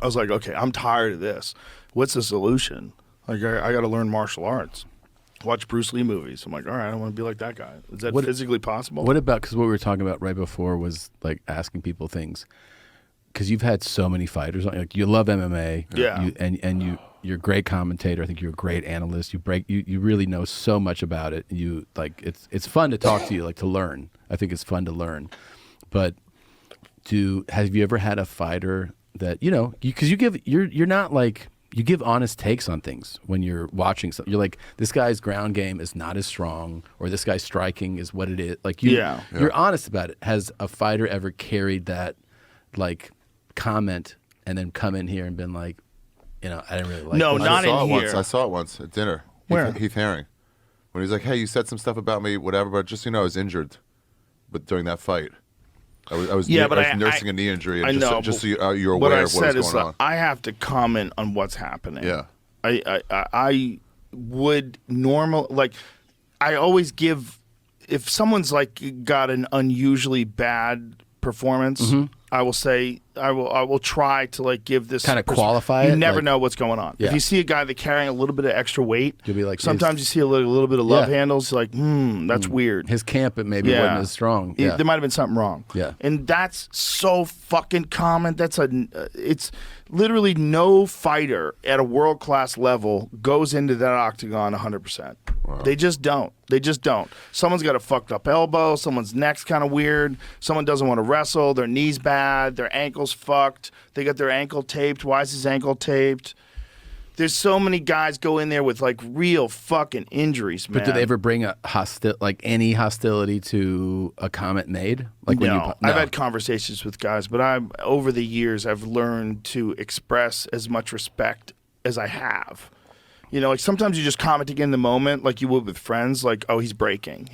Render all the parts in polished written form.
I was like, okay, I'm tired of this. What's the solution? Like, I got to learn martial arts. Watch Bruce Lee movies. I'm like, all right, I want to be like that guy. Is that physically possible? What about, because what we were talking about right before was like asking people things, because you've had so many fighters. Like you love MMA, you're a great commentator. I think you're a great analyst. You really know so much about it. You like it's fun to talk to you, like to learn. I think it's fun to learn. But have you ever had a fighter that because you're not like. You give honest takes on things when you're watching something. You're like, this guy's ground game is not as strong, or this guy's striking is what it is. Like you're honest about it. Has a fighter ever carried that like comment and then come in here and been like, I didn't really like No, this. not in here. I saw it once at dinner. Where? Heath Herring. When he's like, hey, you said some stuff about me, whatever, but just I was injured. But during that fight. I was nursing a knee injury, and just so you're aware of what was going on. I have to comment on what's happening. Yeah. I would I always give, if someone's like got an unusually bad performance, I will say I will try to like give this kind of qualify it. You never know what's going on. Yeah. If you see a guy that carrying a little bit of extra weight, you'll be like, sometimes you see a little bit of love handles, like, that's weird. His camp maybe wasn't as strong. Yeah. There might have been something wrong. Yeah. And that's so fucking common. It's literally no fighter at a world-class level goes into that octagon 100%. Wow. They just don't. Someone's got a fucked up elbow. Someone's neck's kind of weird. Someone doesn't want to wrestle. Their knee's bad. Their ankle's fucked. They got their ankle taped. Why is his ankle taped? There's so many guys go in there with like real fucking injuries, man. But do they ever bring any hostility to a comment made? Like no. I've had conversations with guys, but over the years I've learned to express as much respect as I have. Like sometimes you just commenting in the moment, like you would with friends, like, oh, he's breaking.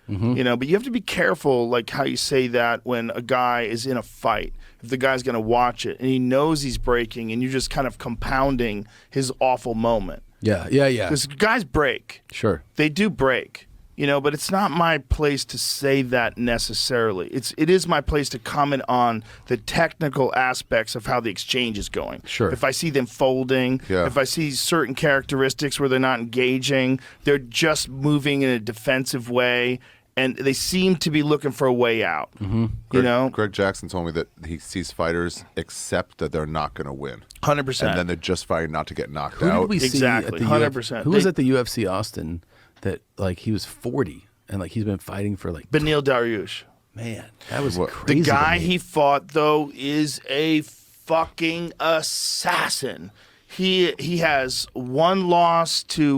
Mm-hmm. But you have to be careful, like how you say that when a guy is in a fight. If the guy's going to watch it and he knows he's breaking, and you're just kind of compounding his awful moment. Yeah. Because guys break. Sure. They do break. But it's not my place to say that necessarily. It is my place to comment on the technical aspects of how the exchange is going. Sure. If I see them folding, if I see certain characteristics where they're not engaging, they're just moving in a defensive way, and they seem to be looking for a way out. Mm-hmm. Greg Jackson told me that he sees fighters accept that they're not going to win. 100%. And then they're just fighting not to get knocked Who out. Did we see exactly. 100%. Who was at the UFC Austin that like he was 40 and like he's been fighting for like Beneil Dariush. Man, that was crazy. The guy he fought though is a fucking assassin. He has one loss to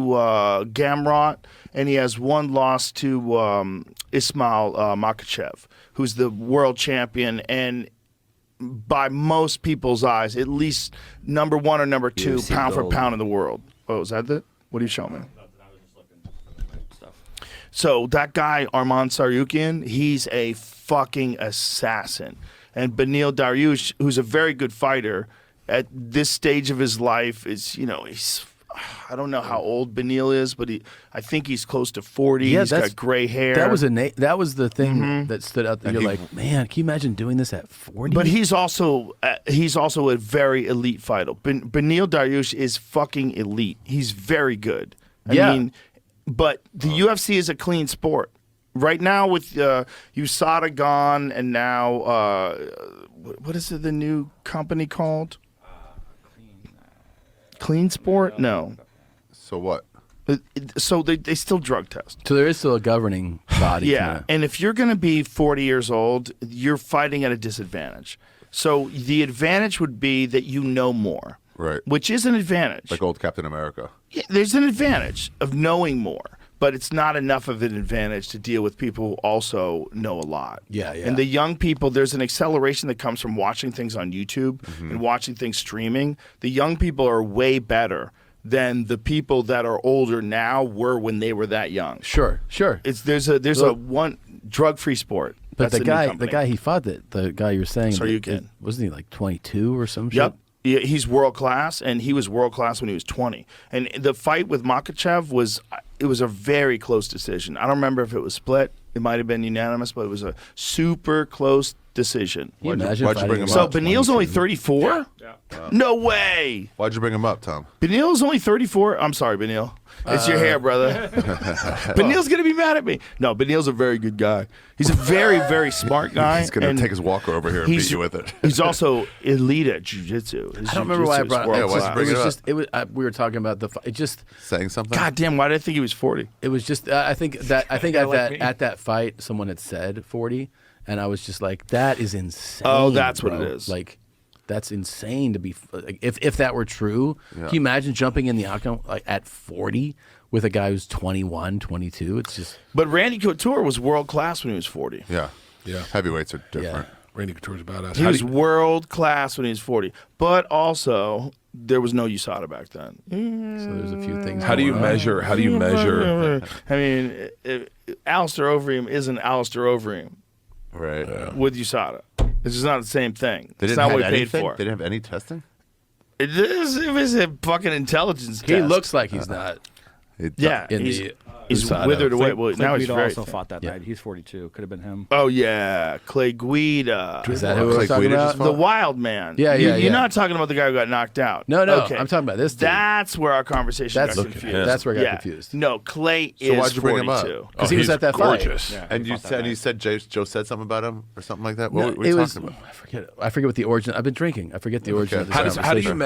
Gamrot, and he has one loss to Ismail Makhachev, who's the world champion, and by most people's eyes, at least number one or number two, pound for pound in the world. Oh, is that it? What are you showing me? So that guy, Arman Tsarukyan, he's a fucking assassin. And Beneil Dariush, who's a very good fighter, at this stage of his life is, he's, I don't know how old Beneil is, but I think he's close to 40. Yeah, he's got gray hair. That was the thing that stood out there. You're like, man, can you imagine doing this at 40? But he's also a very elite fighter. Beneil Dariush is fucking elite. He's very good. I mean, but the UFC is a clean sport. Right now with USADA gone, and now, what is the new company called? Clean Sport? No. So what? So they still drug test. So there is still a governing body. Yeah, and if you're going to be 40 years old, you're fighting at a disadvantage. So the advantage would be that you know more. Right. Which is an advantage. Like old Captain America. Yeah, there's an advantage of knowing more, but it's not enough of an advantage to deal with people who also know a lot. Yeah. And the young people, there's an acceleration that comes from watching things on YouTube and watching things streaming. The young people are way better than the people that are older now were when they were that young. Sure. There's a one drug-free sport. But the guy he fought, the guy you were saying, wasn't he like 22 or some shit? Yep. Yeah, he's world class, and he was world class when he was 20. And the fight with Makhachev was a very close decision. I don't remember if it was split. It might have been unanimous, but it was a super close decision. Why'd you bring him So up? Beneil's only 34? Yeah. No way. Why'd you bring him up, Tom? Beneil's only 34? I'm sorry, Beneil. It's your hair, brother. Beneil's going to be mad at me. No, Beneil's a very good guy. He's a very, very smart guy. He's going to take his walker over here and beat you with it. He's also elite at jiu-jitsu. I don't remember why I brought it up. Why'd you bring it up? We were talking about it just saying something. God damn, why did I think he was 40? It was just I think at that fight someone had said 40, and I was just like, that is insane. Oh, that's bro. what it is. Like, that's insane to be. Like, if that were true, can you imagine jumping in the octagon like at 40 with a guy who's 21, 22? It's just. But Randy Couture was world class when he was 40. Yeah. Heavyweights are different. Yeah. Randy Couture's a badass. He was world class when he was 40. But also, there was no USADA back then. So there's a few things. How do you measure? How do you measure? I mean, Alistair Overeem isn't Alistair Overeem. Right. With USADA. It's just not the same thing. They it's didn't not have what we paid anything? for. They didn't have any testing? It was a fucking intelligence test. He looks like he's not. Yeah, he's withered away. Well, now he's very also fought that night. He's 42. Could have been him. Oh yeah, Clay Guida. Is that who we're talking about? The Wild Man. Yeah. You're not talking about the guy who got knocked out. No. Okay. I'm talking about this dude. That's where our conversation got confused. That's where I got confused. No, Clay So is why'd you bring him up? 42. Because he was at that gorgeous. fight. Yeah, And you said Joe said something about him or something like that? What were it you was. talking about? I forget what the origin. I've been drinking. I forget the origin of this How do you conversation.